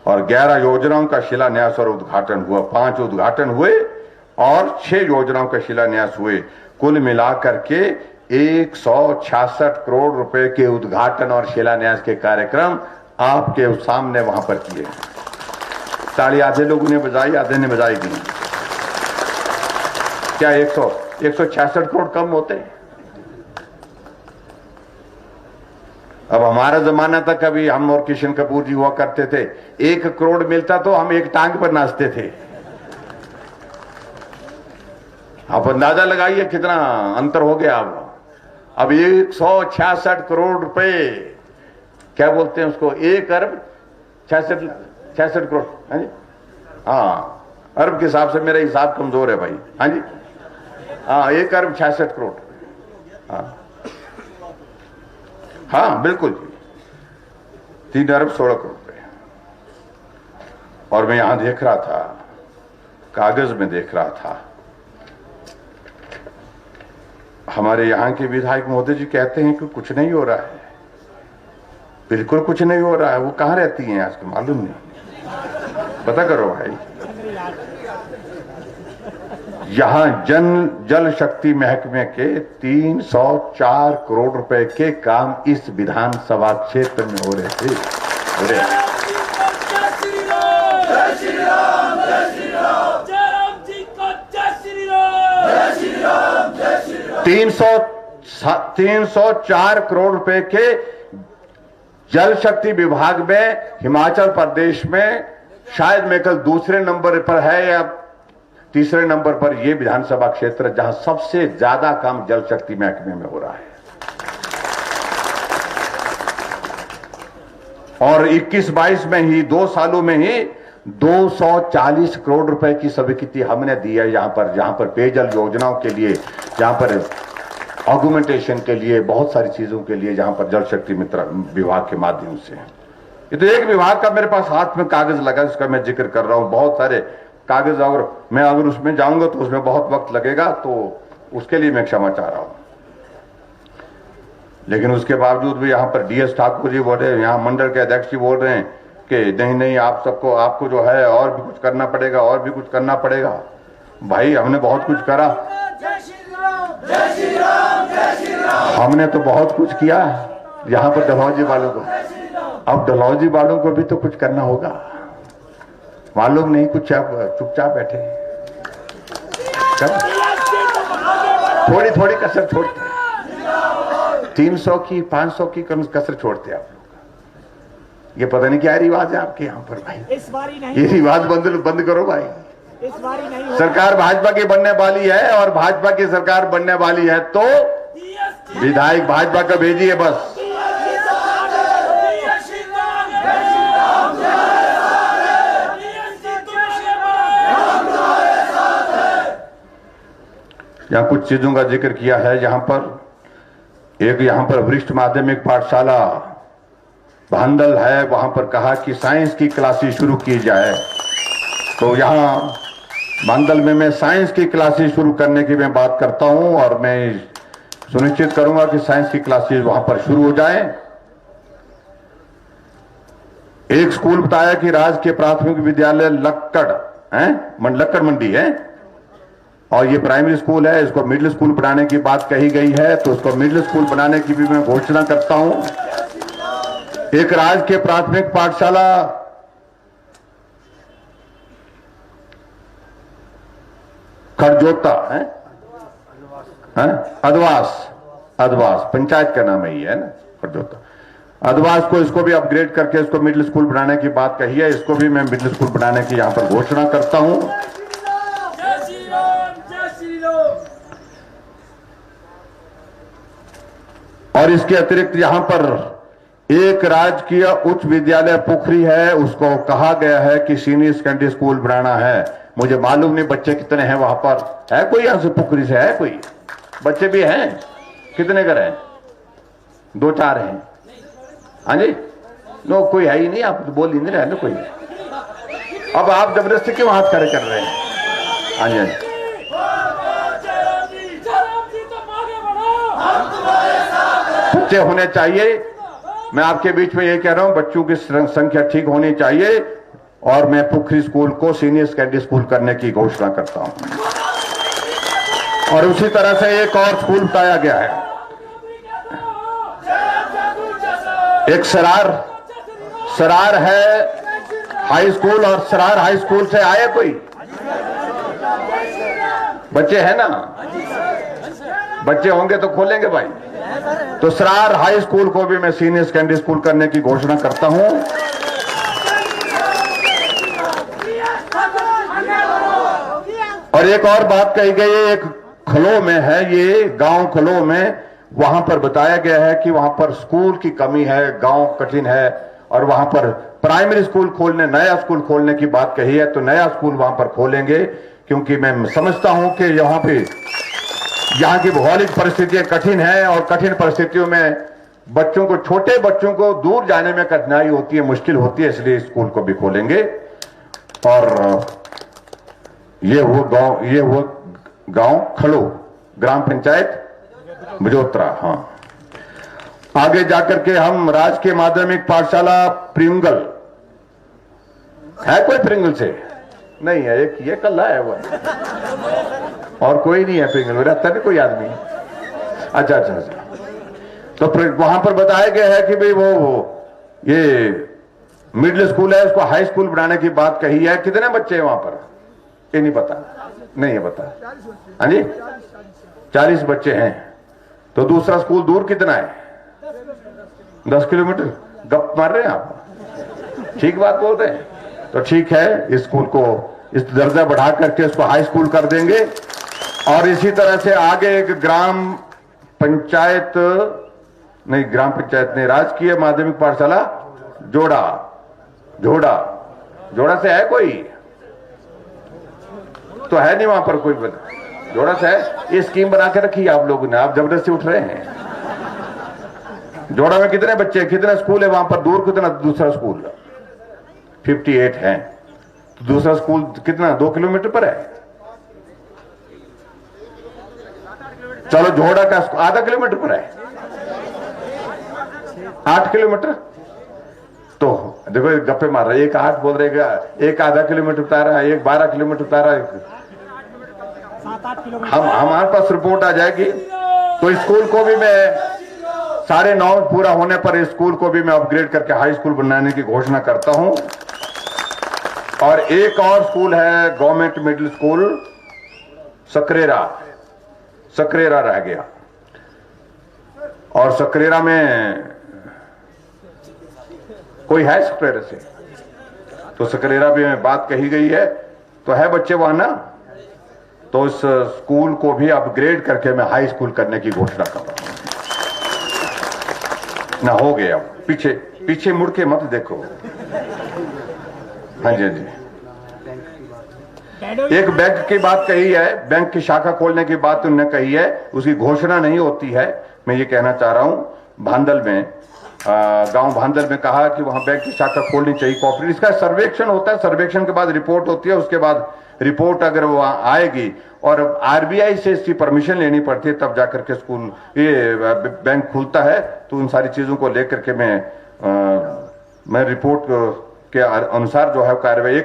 और 11 योजनाओं का शिलान्यास और उद्घाटन हुआ। 5 उद्घाटन हुए और 6 योजनाओं का शिलान्यास हुए। कुल मिलाकर के 166 करोड़ रुपए के उद्घाटन और शिलान्यास के कार्यक्रम आपके सामने वहां पर किए। ताली आधे लोगों ने बजाई, आधे ने बजाई नहीं। क्या 166 करोड़ कम होते? अब हमारा जमाना था, कभी हम और किशन कपूर जी हुआ करते थे, 1 करोड़ मिलता तो हम एक टांग पर नाचते थे। आप अंदाजा लगाइए कितना अंतर हो गया। अब 166 करोड़ रुपए, क्या बोलते हैं उसको, 1 अरब 66 करोड़। हाँ जी, हाँ, अरब के हिसाब से मेरा हिसाब कमजोर है भाई। हाँ जी, हाँ, 1 अरब 66 करोड़। हाँ हाँ बिल्कुल जी, 3 अरब 16 करोड़ रुपए। और मैं यहां देख रहा था, कागज में देख रहा था, हमारे यहाँ के विधायक मोदी जी कहते हैं कि कुछ नहीं हो रहा है। बिल्कुल कुछ नहीं हो रहा है। वो कहाँ रहती हैं आजकल मालूम नहीं, पता करो भाई। यहां जल शक्ति महकमे के 304 करोड़ रुपए के काम इस विधानसभा क्षेत्र में हो रहे थे। जय श्री राम, जय श्री राम, जय श्री राम, जय राम जी को जय श्री राम, जय श्री राम, जय श्री राम। 304 करोड़ रुपए के जल शक्ति विभाग में हिमाचल प्रदेश में शायद मैं कल दूसरे नंबर पर है या तीसरे नंबर पर यह विधानसभा क्षेत्र जहां सबसे ज्यादा काम जल शक्ति महकमे में हो रहा है। और 21-22 में ही 2 सालों में ही 240 करोड़ रुपए की स्वीकृति हमने दी है जहां पर पेयजल योजनाओं के लिए, जहां पर ऑगुमेंटेशन के लिए, बहुत सारी चीजों के लिए, जहां पर जल शक्ति मित्र विभाग के माध्यम से। ये तो एक विभाग का मेरे पास हाथ में कागज लगा जिसका मैं जिक्र कर रहा हूं। बहुत सारे कागज और मैं अगर उसमें जाऊंगा तो उसमें बहुत वक्त लगेगा, तो उसके लिए मैं क्षमा चाह रहा हूं। लेकिन उसके बावजूद भी यहां पर डीएस ठाकुर जी बोल रहे हैं, यहां मंडल के अध्यक्ष जी बोल रहे हैं कि नहीं नहीं आपको जो है और भी कुछ करना पड़ेगा, और भी कुछ करना पड़ेगा। भाई हमने बहुत कुछ करा, जय श्री राम, जय श्री राम, जय श्री राम। हमने तो बहुत कुछ किया यहां पर डलहौजी वालों को। अब डलहौजी वालों को भी तो कुछ करना होगा। मालूम नहीं, कुछ चुपचाप बैठे, थोड़ी थोड़ी कसर छोड़ते, 300 की 500 की कसर छोड़ते आप लोग। ये पता नहीं क्या रिवाज है आपके यहाँ पर भाई। इस बारी नहीं, ये रिवाज बंद करो भाई। इस बारी नहीं। सरकार भाजपा की बनने वाली है और भाजपा की सरकार बनने वाली है तो विधायक भाजपा का भेजिए बस। यहां कुछ चीजों का जिक्र किया है। यहां पर वरिष्ठ माध्यमिक पाठशाला भांडल है, वहां पर कहा कि साइंस की क्लासेस शुरू की जाए। तो यहां भांडल में मैं साइंस की क्लासेस शुरू करने की मैं बात करता हूं और मैं सुनिश्चित करूंगा कि साइंस की क्लासेस वहां पर शुरू हो जाए। एक स्कूल बताया कि राजकीय प्राथमिक विद्यालय लक्कड़ मंडी है और ये प्राइमरी स्कूल है, इसको मिडिल स्कूल बनाने की बात कही गई है, तो उसको मिडिल स्कूल बनाने की भी मैं घोषणा करता हूं। एक राजकीय प्राथमिक पाठशाला खरजोता है, अदवास पंचायत का नाम है, ये है ना खरजोता अदवास को, इसको भी अपग्रेड करके इसको मिडिल स्कूल बनाने की बात कही है। इसको भी मैं मिडिल स्कूल बनाने की यहां पर घोषणा करता हूं। जय श्री राम, जय श्री राम। और इसके अतिरिक्त यहां पर एक राजकीय उच्च विद्यालय पोखरी है, उसको कहा गया है कि सीनियर सेकेंडरी स्कूल बनाना है। मुझे मालूम नहीं बच्चे कितने हैं वहां पर, है कोई यहां से पोखरी से, है कोई बच्चे भी हैं? कितने घर हैं? 2-4 हैं। हाँ जी, नो कोई है ही नहीं, आप तो बोल ही नहीं रहे ना कोई। अब आप जबरदस्ती क्यों हाथ खड़े कर रहे हैं? हाँ जी, बच्चे होने चाहिए। मैं आपके बीच में ये कह रहा हूं, बच्चों की संख्या ठीक होनी चाहिए और मैं पोखरी स्कूल को सीनियर सेकेंडरी स्कूल करने की घोषणा करता हूं। और उसी तरह से एक और स्कूल बताया गया है, एक सरार है हाई स्कूल, और सरार हाई स्कूल से आए कोई बच्चे हैं ना? बच्चे होंगे तो खोलेंगे भाई। तो सरार हाई स्कूल को भी मैं सीनियर सेकेंडरी स्कूल करने की घोषणा करता हूं। और एक और बात कही गई है, एक खलो में है, ये गांव खलो में, वहां पर बताया गया है कि वहां पर स्कूल की कमी है, गांव कठिन है और वहां पर प्राइमरी स्कूल खोलने, नया स्कूल खोलने की बात कही है। तो नया स्कूल वहां पर खोलेंगे, क्योंकि मैं समझता हूं कि यहाँ की भौगोलिक परिस्थितियां कठिन है और कठिन परिस्थितियों में बच्चों को, छोटे बच्चों को दूर जाने में कठिनाई होती है, मुश्किल होती है, इसलिए स्कूल को भी खोलेंगे। और ये वो गांव खलो, ग्राम पंचायत बजोत्रा। हाँ, आगे जाकर के हम राजकीय माध्यमिक पाठशाला प्रिंगल, है कोई प्रिंगल से? नहीं है, एक ये कल है वो। और कोई नहीं है पिंगल में, रहता नहीं कोई आदमी। अच्छा अच्छा अच्छा। तो वहां पर बताया गया है कि भाई वो ये मिडिल स्कूल है, उसको हाई स्कूल बनाने की बात कही है। कितने बच्चे हैं वहां पर? ये नहीं पता, नहीं है पता। हाँ जी, 40 बच्चे हैं। तो दूसरा स्कूल दूर कितना है? 10 किलोमीटर। गप मार रहे हैं आप? ठीक बात बोल रहे हैं। तो ठीक है, इस स्कूल को इस दर्जा बढ़ा करके उसको हाई स्कूल कर देंगे। और इसी तरह से आगे एक ग्राम पंचायत नहीं, राजकीय माध्यमिक पाठशाला जोड़ा से है कोई? तो है नहीं वहां पर कोई। जोड़ा से है। ये स्कीम बना के रखी है आप लोगों ने, आप जबरदस्ती उठ रहे हैं। जोड़ा में कितने बच्चे, कितना स्कूल है वहां पर? दूर कितना दूसरा स्कूल? 58 है। तो दूसरा स्कूल कितना, 2 किलोमीटर पर है? चलो जोड़ा का आधा किलोमीटर पर है, 8 किलोमीटर। तो देखो गप्पे मार रहे, एक 8 बोल रहे, एक आधा किलोमीटर बता रहा है, एक 12 किलोमीटर बता रहा है। हमारे पास रिपोर्ट आ जाएगी। तो स्कूल को भी मैं 9.5 पूरा होने पर इस स्कूल को भी मैं अपग्रेड करके हाई स्कूल बनाने की घोषणा करता हूं। और एक और स्कूल है गवर्नमेंट मिडिल स्कूल सकरेरा रह गया। और सकरेरा में कोई है सकरेरा से? तो सकरेरा भी में बात कही गई है। तो है बच्चे वहां ना? तो इस स्कूल को भी अपग्रेड करके मैं हाई स्कूल करने की घोषणा कर रहा हूं। ना हो गया, पीछे मुड़ के मत देखो। हाँ जी हाँ जी। एक बैंक की बात कही है, बैंक की शाखा खोलने की बात उन्होंने कही है, उसकी घोषणा नहीं होती है। मैं ये कहना चाह रहा हूं, भांदल में गांव भांदल में कहा कि वहां बैंक की शाखा खोलनी चाहिए कोऑपरेटिव। इसका सर्वेक्षण होता है, सर्वेक्षण के बाद रिपोर्ट होती है, उसके बाद रिपोर्ट अगर वो आएगी और आरबीआई से इसकी परमिशन लेनी पड़ती है, तब जाकर के स्कूल ये बैंक खुलता है। तो उन सारी चीजों को लेकर के मैं रिपोर्ट के अनुसार जो है कार्रवाई।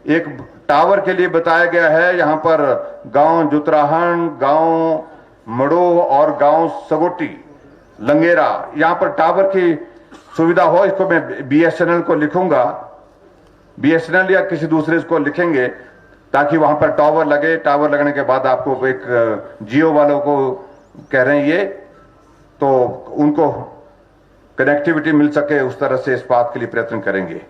एक टावर के लिए बताया गया है, यहाँ पर गांव जुतराहन, गांव मड़ो और गांव सगोटी लंगेरा, यहाँ पर टावर की सुविधा हो। इसको मैं बीएसएनएल को लिखूंगा, बीएसएनएल या किसी दूसरे को लिखेंगे, ताकि वहां पर टावर लगे। टावर लगने के बाद आपको एक जियो वालों को कह रहे हैं ये, तो उनको कनेक्टिविटी मिल सके, उस तरह से इस बात के लिए प्रयत्न करेंगे।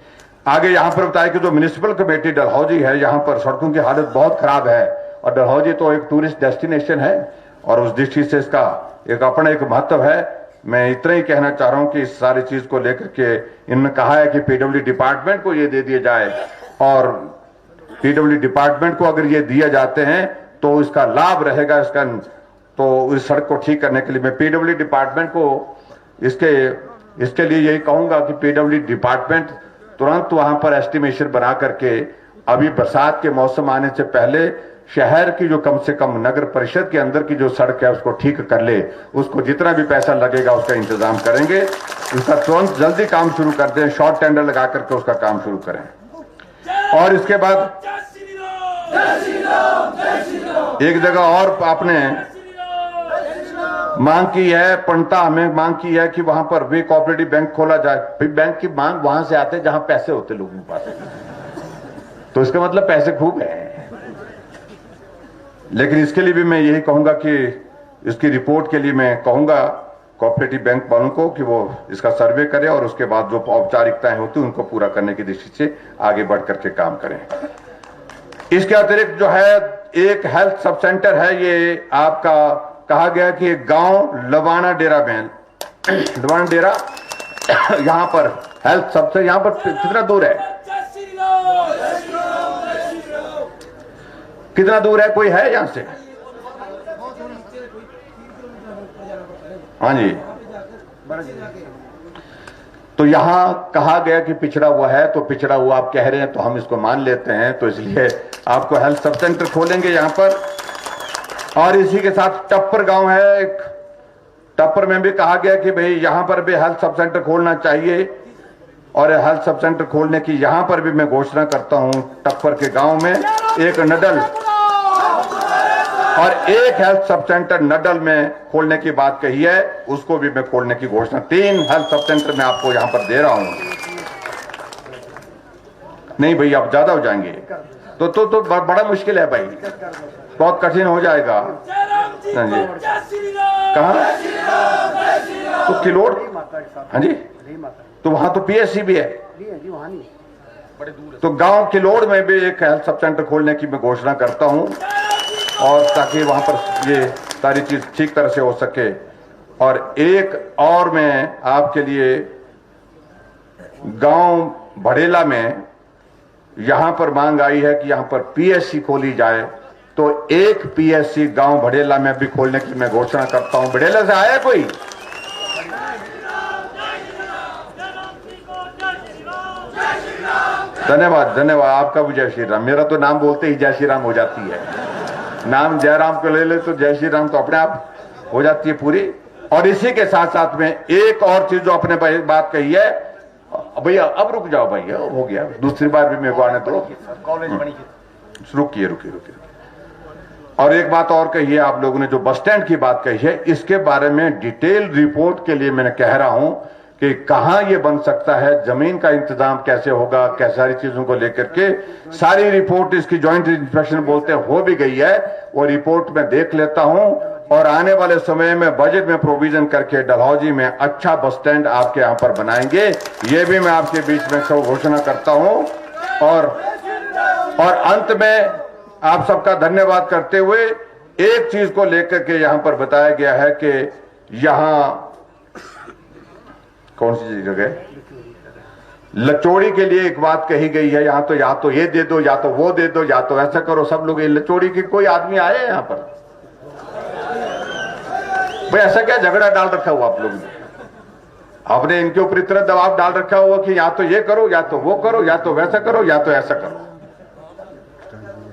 आगे यहां पर बताया कि जो म्युनिसिपल कमेटी डलहौजी है, यहां पर सड़कों की हालत बहुत खराब है। और डलहौजी तो एक टूरिस्ट डेस्टिनेशन है और उस दृष्टि से इसका एक अपना एक महत्व है। मैं इतना ही कहना चाह रहा हूं कि इस सारी चीज को लेकर के इन्होंने कहा है कि पीडब्ल्यू डिपार्टमेंट को ये दे दिया जाए। और पीडब्ल्यू डिपार्टमेंट को अगर ये दिए जाते हैं तो इसका लाभ रहेगा इसका। तो इस सड़क को ठीक करने के लिए मैं पीडब्ल्यू डिपार्टमेंट को इसके लिए यही कहूंगा कि पीडब्ल्यू डिपार्टमेंट तुरंत वहां पर एस्टिमेशन बना करके अभी बरसात के मौसम आने से पहले शहर की जो कम से कम नगर परिषद के अंदर की जो सड़क है उसको ठीक कर ले। उसको जितना भी पैसा लगेगा उसका इंतजाम करेंगे। उसका तुरंत जल्दी काम शुरू कर दें, शॉर्ट टेंडर लगा करके उसका काम शुरू करें। और इसके बाद एक जगह और आपने मांग की है, पंडता हमें मांग की है कि वहां पर भी कोऑपरेटिव बैंक खोला जाए। फिर बैंक की मांग वहां से आते जहां पैसे होते लोगों के पास, तो इसका मतलब पैसे खूब है। लेकिन इसके लिए भी मैं यही कहूंगा कि इसकी रिपोर्ट के लिए मैं कहूंगा कोऑपरेटिव बैंक वालों को कि वो इसका सर्वे करें और उसके बाद जो औपचारिकताएं होती हैं उनको पूरा करने की दृष्टि से आगे बढ़ करके काम करें। इसके अतिरिक्त जो है एक हेल्थ सब सेंटर है, ये आपका कहा गया कि एक गांव लवाना डेरा में लवाना डेरा यहां पर हेल्थ सबसे यहां पर कितना दूर है, कितना दूर है, कोई है यहां से? हाँ जी। तो यहां कहा गया कि पिछड़ा हुआ है, तो पिछड़ा हुआ आप कह रहे हैं तो हम इसको मान लेते हैं। तो इसलिए आपको हेल्थ सब सेंटर खोलेंगे यहां पर। और इसी के साथ टप्पर गांव है एक, टप्पर में भी कहा गया कि भाई यहां पर भी हेल्थ सब सेंटर खोलना चाहिए। और हेल्थ सब सेंटर खोलने की यहां पर भी मैं घोषणा करता हूं। टप्पर के गांव में एक नडल और एक हेल्थ सब सेंटर नडल में खोलने की बात कही है, उसको भी मैं खोलने की घोषणा 3 हेल्थ सब सेंटर मैं आपको यहां पर दे रहा हूं। नहीं भाई आप ज्यादा हो जाएंगे तो बड़ा मुश्किल है भाई, बहुत कठिन हो जाएगा। हाँ जी कहाँ तो किलोड़, हाँ जी तो वहां तो पीएससी भी है, तो गांव किलोड़ में भी एक हेल्थ सब सेंटर खोलने की मैं घोषणा करता हूं, और ताकि वहां पर ये सारी चीज ठीक तरह से हो सके। और एक और मैं आपके लिए गांव भड़ेला में यहां पर मांग आई है कि यहां पर पीएससी खोली जाए, तो एक पीएससी गांव भड़ेला में भी खोलने की मैं घोषणा करता हूं। भड़ेला से आया कोई? धन्यवाद धन्यवाद, आपका भी जय श्री राम। मेरा तो नाम बोलते ही जय श्री राम हो जाती है, नाम जयराम को ले ले तो जय श्री राम तो अपने आप हो जाती है पूरी। और इसी के साथ साथ में एक और चीज जो आपने बात कही है, भैया अब रुक जाओ भैया, हो गया, दूसरी बार भी मेरे को आने दो, रुकिए रुकिए रुकिए। और एक बात और कही है आप लोगों ने, जो बस स्टैंड की बात कही है, इसके बारे में डिटेल रिपोर्ट के लिए मैंने कह रहा हूं कि कहां ये बन सकता है, जमीन का इंतजाम कैसे होगा, कैसे सारी चीजों को लेकर के सारी रिपोर्ट इसकी ज्वाइंट इंस्पेक्शन बोलते हो भी गई है, वो रिपोर्ट में देख लेता हूं। और आने वाले समय में बजट में प्रोविजन करके डलहौजी में अच्छा बस स्टैंड आपके यहां पर बनाएंगे, ये भी मैं आपके बीच में घोषणा करता हूं। और अंत में आप सबका धन्यवाद करते हुए एक चीज को लेकर के यहां पर बताया गया है कि यहां कौन सी जगह लचोड़ी के लिए एक बात कही गई है, यहां तो या तो ये दे दो, या तो वो दे दो, या तो ऐसा करो। सब लोग ये लचोड़ी के कोई आदमी आए हैं यहां पर? भाई ऐसा क्या झगड़ा डाल रखा हुआ आप लोगों ने? आपने इनके ऊपर इतना दबाव डाल रखा हुआ कि या तो ये करो, या तो वो करो, या तो वैसा करो, या तो ऐसा करो।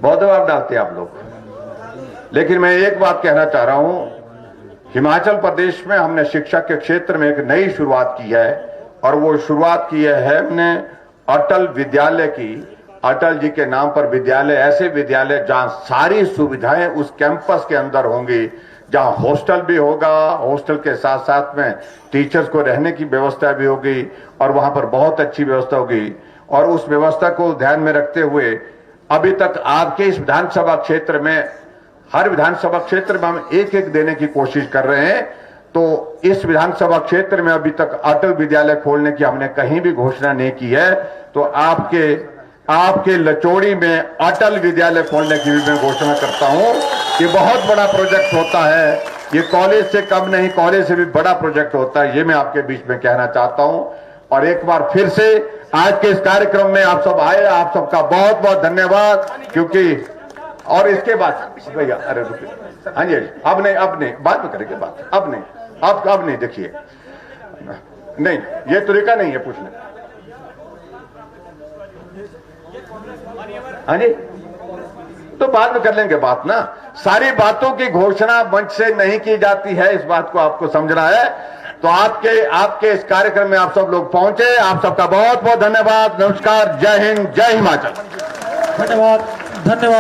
बहुत दबाव डालते हैं आप लोग। लेकिन मैं एक बात कहना चाह रहा हूं, हिमाचल प्रदेश में हमने शिक्षा के क्षेत्र में एक नई शुरुआत की है, और वो शुरुआत की है हमने अटल विद्यालय की। अटल जी के नाम पर विद्यालय, ऐसे विद्यालय जहां सारी सुविधाएं उस कैंपस के अंदर होंगी, जहां हॉस्टल भी होगा, हॉस्टल के साथ साथ में टीचर्स को रहने की व्यवस्था भी होगी, और वहां पर बहुत अच्छी व्यवस्था होगी। और उस व्यवस्था को ध्यान में रखते हुए अभी तक आपके इस विधानसभा क्षेत्र में, हर विधानसभा क्षेत्र में हम एक एक देने की कोशिश कर रहे हैं, तो इस विधानसभा क्षेत्र में अभी तक अटल विद्यालय खोलने की हमने कहीं भी घोषणा नहीं की है। तो आपके लचोड़ी में अटल विद्यालय खोलने की भी मैं घोषणा करता हूं। ये बहुत बड़ा प्रोजेक्ट होता है, ये कॉलेज से कम नहीं, कॉलेज से भी बड़ा प्रोजेक्ट होता है, ये मैं आपके बीच में कहना चाहता हूं। और एक बार फिर से आज के इस कार्यक्रम में आप सब आए, आप सबका बहुत बहुत धन्यवाद। क्योंकि और इसके बाद भैया, अरे रुकिए, हाँ जी, अब नहीं बाद में करेंगे बात, अब नहीं देखिए, नहीं ये तरीका नहीं है पूछने। हाँ जी, तो बाद में कर लेंगे बात ना। सारी बातों की घोषणा मंच से नहीं की जाती है, इस बात को आपको समझना है। तो आपके इस कार्यक्रम में आप सब लोग पहुंचे, आप सबका बहुत बहुत धन्यवाद। नमस्कार, जय हिंद, जय हिमाचल। धन्यवाद धन्यवाद।